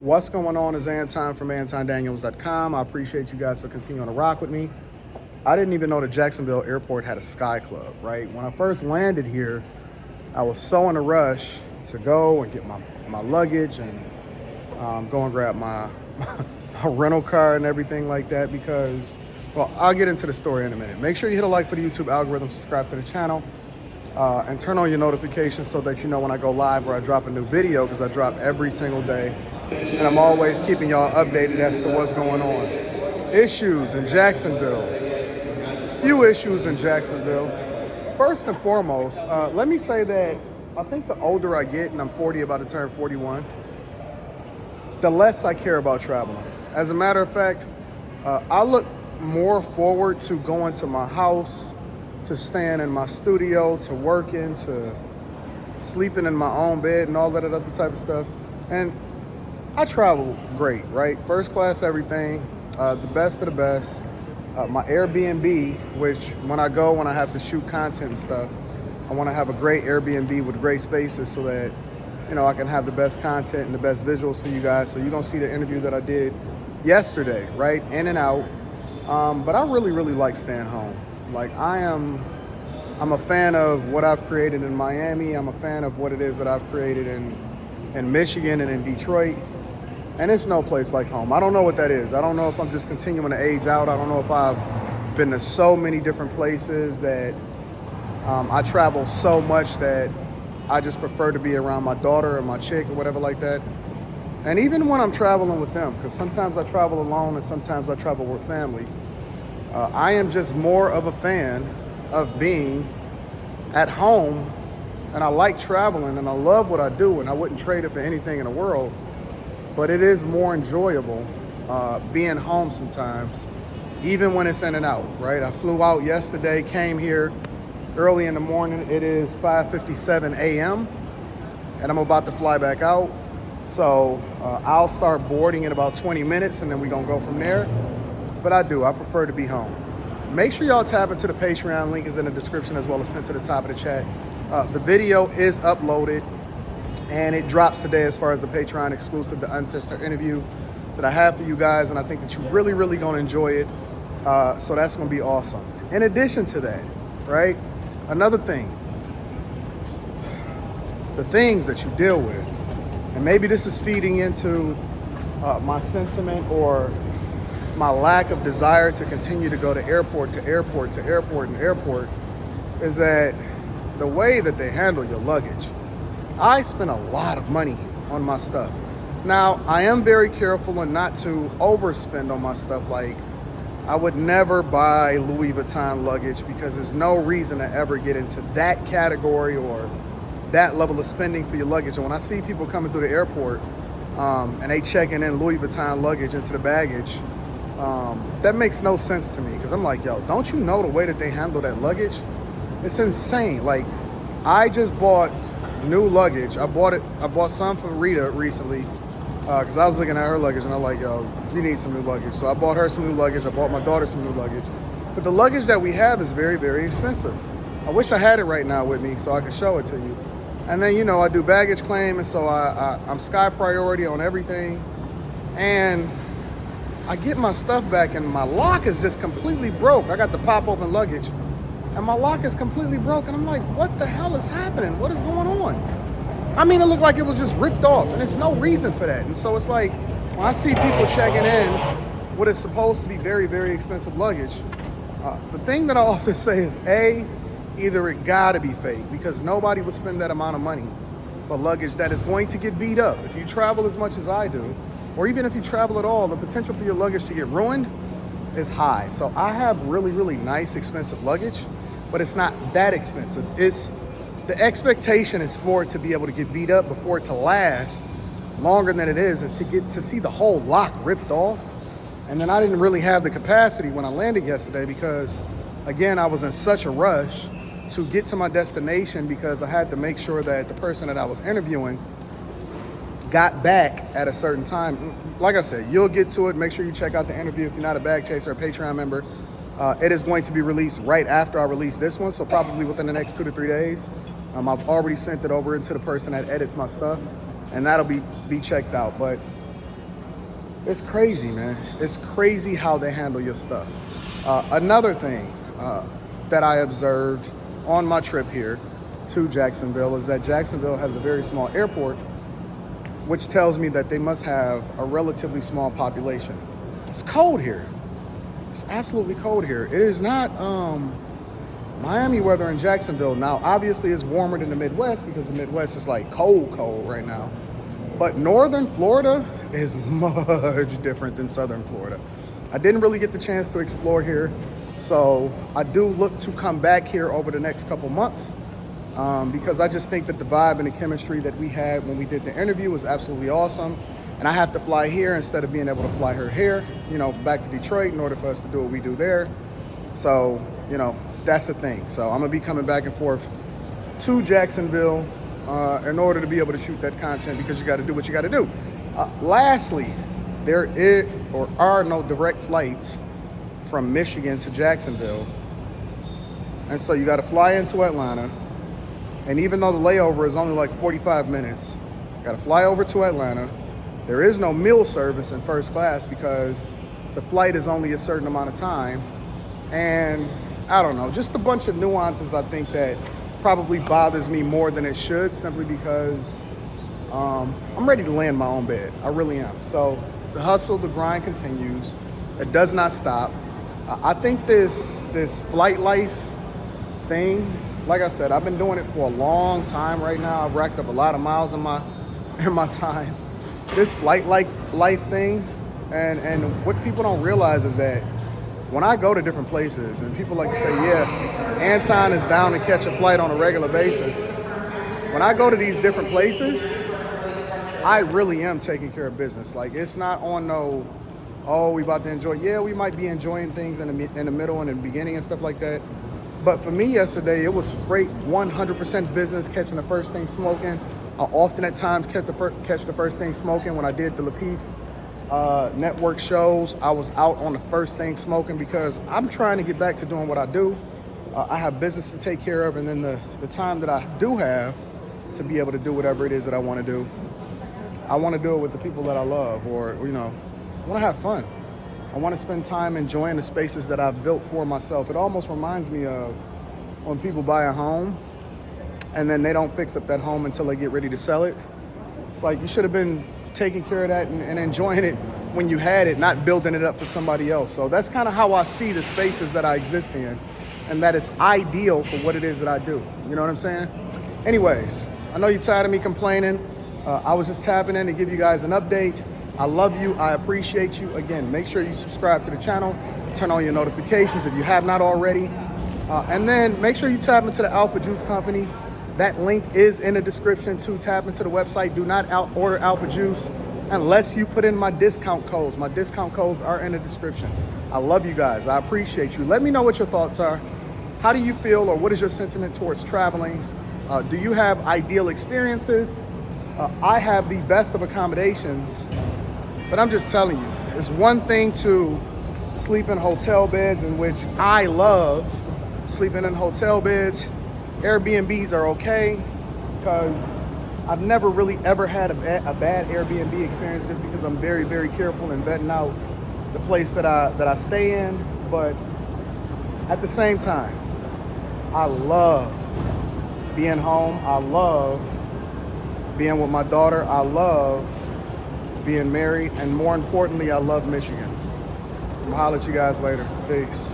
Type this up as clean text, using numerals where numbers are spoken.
What's going on is Anton from AntonDaniels.com. I appreciate you guys for continuing to rock with me. I didn't even know the Jacksonville airport had a Sky Club, right? When I first landed here, I was so in a rush to go and get my luggage and go and grab my rental car and everything like that because, well, I'll get into the story in a minute. Make sure you hit a like for the YouTube algorithm, subscribe to the channel, and turn on your notifications so that you know when I go live or I drop a new video, because I drop every single day. And I'm always keeping y'all updated as to what's going on. Issues in Jacksonville. Few issues in Jacksonville. First and foremost, let me say that I think the older I get, and I'm 40, about to turn 41, the less I care about traveling. As a matter of fact, I look more forward to going to my house, to staying in my studio, to working, to sleeping in my own bed and all that other type of stuff. And I travel great, right? First class everything, the best of the best. My Airbnb, which when I have to shoot content and stuff, I want to have a great Airbnb with great spaces so that, I can have the best content and the best visuals for you guys. So you're going to see the interview that I did yesterday, right? In and out. But I really, really like staying home. Like I'm a fan of what I've created in Miami. I'm a fan of what it is that I've created in Michigan and in Detroit. And it's no place like home. I don't know what that is. I don't know if I'm just continuing to age out. I don't know if I've been to so many different places that I travel so much that I just prefer to be around my daughter or my chick or whatever like that. And even when I'm traveling with them, because sometimes I travel alone and sometimes I travel with family, I am just more of a fan of being at home. And I like traveling and I love what I do and I wouldn't trade it for anything in the world. But it is more enjoyable being home sometimes, even when it's in and out, right? I flew out yesterday, came here early in the morning. It is 5:57 a.m. and I'm about to fly back out. So I'll start boarding in about 20 minutes and then we're going to go from there. But I prefer to be home. Make sure y'all tap into the Patreon. Link is in the description as well as pinned to the top of the chat. The video is uploaded. And it drops today as far as the Patreon exclusive, the uncensored interview that I have for you guys. And I think that you're really, really going to enjoy it. So that's going to be awesome. In addition to that, right, another thing, the things that you deal with, and maybe this is feeding into my sentiment or my lack of desire to continue to go to airport to airport to airport and airport, is that the way that they handle your luggage. I spend a lot of money on my stuff. Now, I am very careful and not to overspend on my stuff. Like, I would never buy Louis Vuitton luggage because there's no reason to ever get into that category or that level of spending for your luggage. And when I see people coming through the airport and they checking in Louis Vuitton luggage into the baggage, that makes no sense to me because I'm like, yo, don't you know the way that they handle that luggage? It's insane. Like, I just bought new luggage. I bought some for Rita recently because I was looking at her luggage and I'm like, yo, you need some new luggage. So I bought her some new luggage. I bought my daughter some new luggage. But the luggage that we have is very, very expensive. I wish I had it right now with me so I could show it to you. And then, I do baggage claim, and so I'm Sky Priority on everything. And I get my stuff back and my lock is just completely broke. I got the pop open luggage. And my lock is completely broken. I'm like, what the hell is happening? What is going on? I mean, it looked like it was just ripped off, and there's no reason for that. And so it's like, when I see people checking in what is supposed to be very, very expensive luggage, the thing that I often say is, either it gotta be fake, because nobody would spend that amount of money for luggage that is going to get beat up. If you travel as much as I do, or even if you travel at all, the potential for your luggage to get ruined is high. So I have really, really nice, expensive luggage, but it's not that expensive. The expectation is for it to be able to get beat up, before it to last longer than it is, and to see the whole lock ripped off. And then I didn't really have the capacity when I landed yesterday because, again, I was in such a rush to get to my destination because I had to make sure that the person that I was interviewing got back at a certain time. Like I said, you'll get to it. Make sure you check out the interview if you're not a bag chaser or a Patreon member. It is going to be released right after I release this one, so probably within the next 2 to 3 days. I've already sent it over to the person that edits my stuff, and that'll be checked out. But It's crazy, man. It's crazy how they handle your stuff. Another thing that I observed on my trip here to Jacksonville is that Jacksonville has a very small airport, which tells me that they must have a relatively small population. It's cold here. It's absolutely cold here. It is not Miami weather in Jacksonville. Now, obviously, it's warmer than the Midwest because the Midwest is like cold right now. But northern Florida is much different than southern Florida. I didn't really get the chance to explore here, so I do look to come back here over the next couple months because I just think that the vibe and the chemistry that we had when we did the interview was absolutely awesome. And I have to fly here instead of being able to fly her here, back to Detroit in order for us to do what we do there. So, that's the thing. So I'm gonna be coming back and forth to Jacksonville in order to be able to shoot that content because you got to do what you got to do. Lastly, there are no direct flights from Michigan to Jacksonville. And so you got to fly into Atlanta. And even though the layover is only like 45 minutes, you got to fly over to Atlanta. There is no meal service in first class because the flight is only a certain amount of time. And I don't know, just a bunch of nuances I think that probably bothers me more than it should, simply because I'm ready to land my own bed. I really am. So the hustle, the grind continues. It does not stop. I think this flight life thing, like I said, I've been doing it for a long time right now. I've racked up a lot of miles in my time. This flight life thing, and what people don't realize is that when I go to different places and people like to say, yeah, Anton is down to catch a flight on a regular basis. When I go to these different places, I really am taking care of business. Like, it's not on no, oh, we about to enjoy. Yeah, we might be enjoying things in the middle and in the beginning and stuff like that. But for me yesterday, it was straight 100% business, catching the first thing smoking. I often at times catch the first thing smoking. When I did the Lapeef network shows, I was out on the first thing smoking because I'm trying to get back to doing what I do. I have business to take care of, and then the time that I do have to be able to do whatever it is that I want to do, I want to do it with the people that I love, or I want to have fun. I want to spend time enjoying the spaces that I've built for myself. It almost reminds me of when people buy a home and then they don't fix up that home until they get ready to sell it. It's like you should have been taking care of that and enjoying it when you had it, not building it up for somebody else. So that's kind of how I see the spaces that I exist in, and that is ideal for what it is that I do. You know what I'm saying? Anyways, I know you're tired of me complaining. I was just tapping in to give you guys an update. I love you. I appreciate you. Again, make sure you subscribe to the channel, turn on your notifications if you have not already. And then make sure you tap into the Alpha Juice Company. That link is in the description to tap into the website. Do not order Alpha Juice unless you put in my discount codes. My discount codes are in the description. I love you guys. I appreciate you. Let me know what your thoughts are. How do you feel, or what is your sentiment towards traveling? Do you have ideal experiences? I have the best of accommodations, but I'm just telling you, it's one thing to sleep in hotel beds, in which I love sleeping in hotel beds. Airbnbs are okay because I've never really ever had a bad Airbnb experience, just because I'm very, very careful in vetting out the place that I stay in. But at the same time, I love being home. I love being with my daughter. I love being married. And more importantly, I love Michigan. I'll holler at you guys later. Peace.